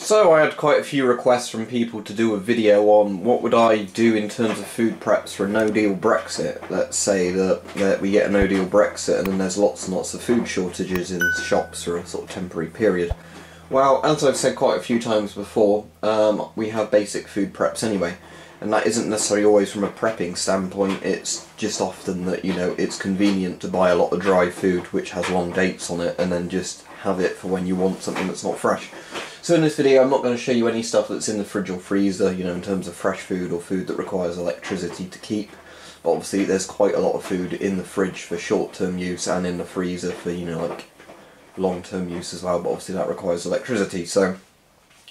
So I had quite a few requests from people to do a video on what would I do in terms of food preps for a no deal Brexit. Let's say that we get a no deal Brexit and then there's lots and lots of food shortages in shops for a sort of temporary period. Well, as I've said quite a few times before, we have basic food preps anyway. And that isn't necessarily always from a prepping standpoint, it's just often that, it's convenient to buy a lot of dry food which has long dates on it and then just have it for when you want something that's not fresh. So in this video I'm not going to show you any stuff that's in the fridge or freezer, in terms of fresh food or food that requires electricity to keep. But obviously there's quite a lot of food in the fridge for short-term use and in the freezer for, like long-term use as well, but obviously that requires electricity. So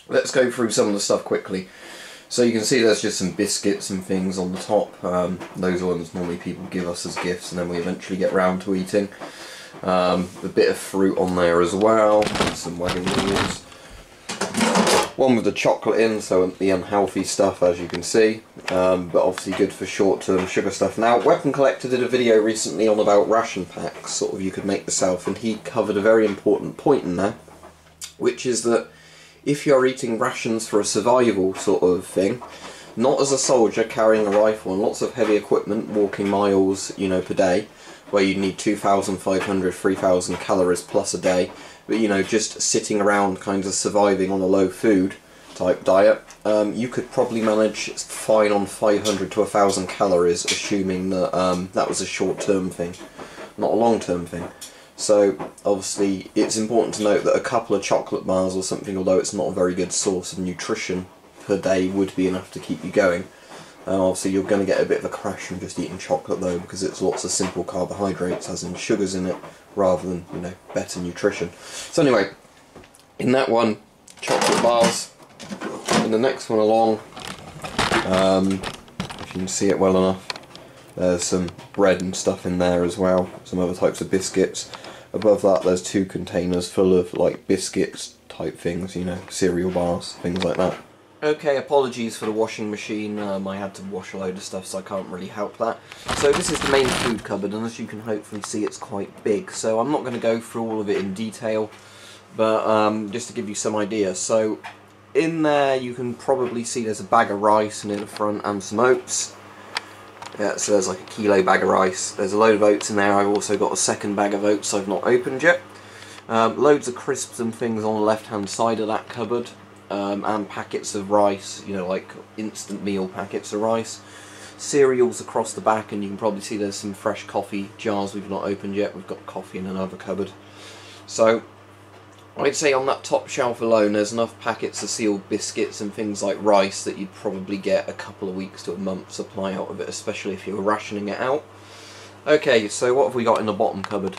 let's go through some of the stuff quickly. So you can see there's just some biscuits and things on the top. Those ones normally people give us as gifts and then we eventually get round to eating. A bit of fruit on there as well, some wedding wheels. One with the chocolate in, so the unhealthy stuff as you can see, but obviously good for short-term sugar stuff. Now, Weapon Collector did a video recently on about ration packs, sort of you could make yourself, and he covered a very important point in there, which is that if you're eating rations for a survival sort of thing, not as a soldier carrying a rifle and lots of heavy equipment, walking miles, per day, where you need 2,500, 3,000 calories plus a day, but just sitting around kind of surviving on a low food type diet, you could probably manage fine on 500 to 1,000 calories, assuming that that was a short-term thing, not a long-term thing. So obviously it's important to note that a couple of chocolate bars or something, although it's not a very good source of nutrition per day, would be enough to keep you going. Obviously you're going to get a bit of a crash from just eating chocolate though, because it's lots of simple carbohydrates as in sugars in it, rather than, better nutrition. So anyway, in that one, chocolate bars. In the next one along, if you can see it well enough, there's some bread and stuff in there as well, some other types of biscuits. Above that there's two containers full of like biscuits type things, cereal bars, things like that. Okay, apologies for the washing machine, I had to wash a load of stuff so I can't really help that. So this is the main food cupboard, and as you can hopefully see it's quite big, so I'm not going to go through all of it in detail, but just to give you some idea. So in there you can probably see there's a bag of rice and in the front and some oats. Yeah, so there's like a kilo bag of rice, there's a load of oats in there. I've also got a second bag of oats I've not opened yet. Loads of crisps and things on the left hand side of that cupboard. And packets of rice, like instant meal packets of rice. Cereals across the back, and you can probably see there's some fresh coffee jars we've not opened yet. We've got coffee in another cupboard. So I'd say on that top shelf alone there's enough packets of sealed biscuits and things like rice that you'd probably get a couple of weeks to a month supply out of it, especially if you were rationing it out. Okay, so what have we got in the bottom cupboard?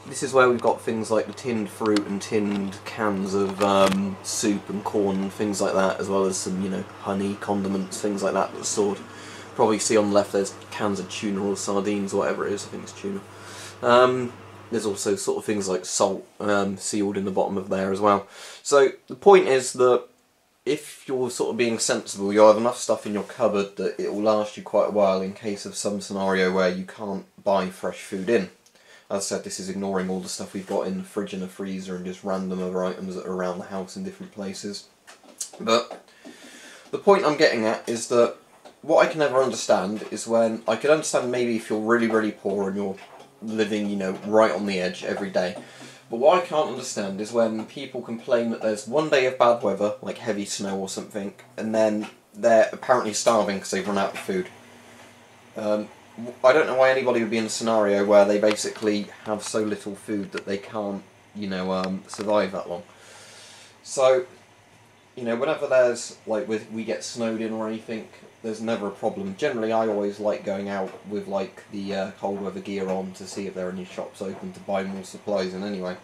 This is where we've got things like the tinned fruit and tinned cans of soup and corn and things like that, as well as some, honey, condiments, things like that that's stored. Probably see on the left there's cans of tuna or sardines, or whatever it is, I think it's tuna. There's also sort of things like salt sealed in the bottom of there as well. So the point is that if you're sort of being sensible, you'll have enough stuff in your cupboard that it will last you quite a while in case of some scenario where you can't buy fresh food in. As I said, this is ignoring all the stuff we've got in the fridge and the freezer and just random other items that are around the house in different places. But the point I'm getting at is that what I can never understand is when, I could understand maybe if you're really, really poor and you're living, right on the edge every day. But what I can't understand is when people complain that there's one day of bad weather, like heavy snow or something, and then they're apparently starving because they've run out of food. I don't know why anybody would be in a scenario where they basically have so little food that they can't, survive that long. So, whenever there's, like, we get snowed in or anything, there's never a problem. Generally, I always like going out with, like, the cold weather gear on to see if there are any shops open to buy more supplies in anyway.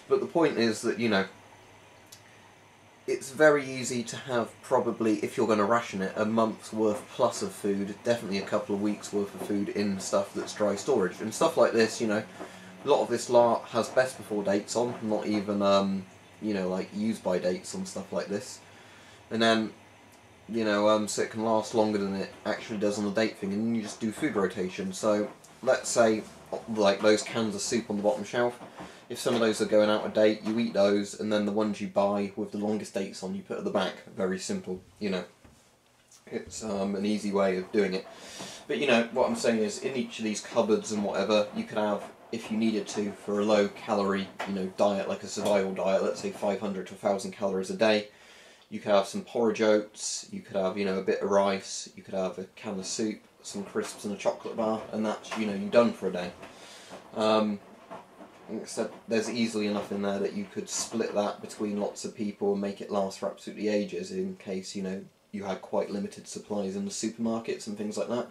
But the point is that, it's very easy to have probably, if you're going to ration it, a month's worth plus of food, definitely a couple of weeks worth of food in stuff that's dry storage. And stuff like this, a lot of this lot has best before dates on, not even, like use by dates on stuff like this. And then, so it can last longer than it actually does on the date thing, and you just do food rotation. So let's say, like those cans of soup on the bottom shelf, if some of those are going out of date, you eat those, and then the ones you buy with the longest dates on, you put at the back. Very simple, you know. It's an easy way of doing it. But you know, what I'm saying is, in each of these cupboards and whatever, you could have, if you needed to, for a low calorie, you know, diet, like a survival diet, let's say 500 to 1,000 calories a day, you could have some porridge oats, you could have, you know, a bit of rice, you could have a can of soup, some crisps and a chocolate bar, and that's, you know, you're done for a day. Except there's easily enough in there that you could split that between lots of people and make it last for absolutely ages, in case, you know, you had quite limited supplies in the supermarkets and things like that.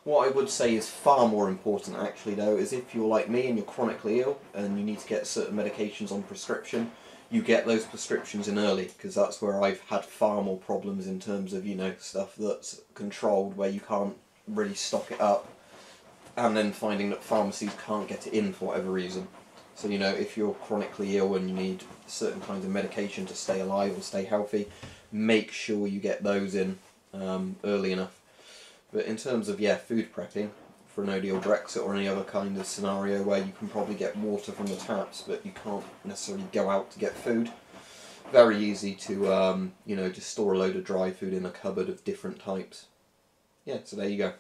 What I would say is far more important actually though, is if you're like me and you're chronically ill and you need to get certain medications on prescription, you get those prescriptions in early, because that's where I've had far more problems in terms of, you know, stuff that's controlled where you can't really stock it up, and then finding that pharmacies can't get it in for whatever reason. So, you know, if you're chronically ill and you need certain kinds of medication to stay alive or stay healthy, make sure you get those in early enough. But in terms of, yeah, food prepping for a No Deal Brexit or any other kind of scenario where you can probably get water from the taps but you can't necessarily go out to get food, very easy to, you know, just store a load of dry food in a cupboard of different types. Yeah, so there you go.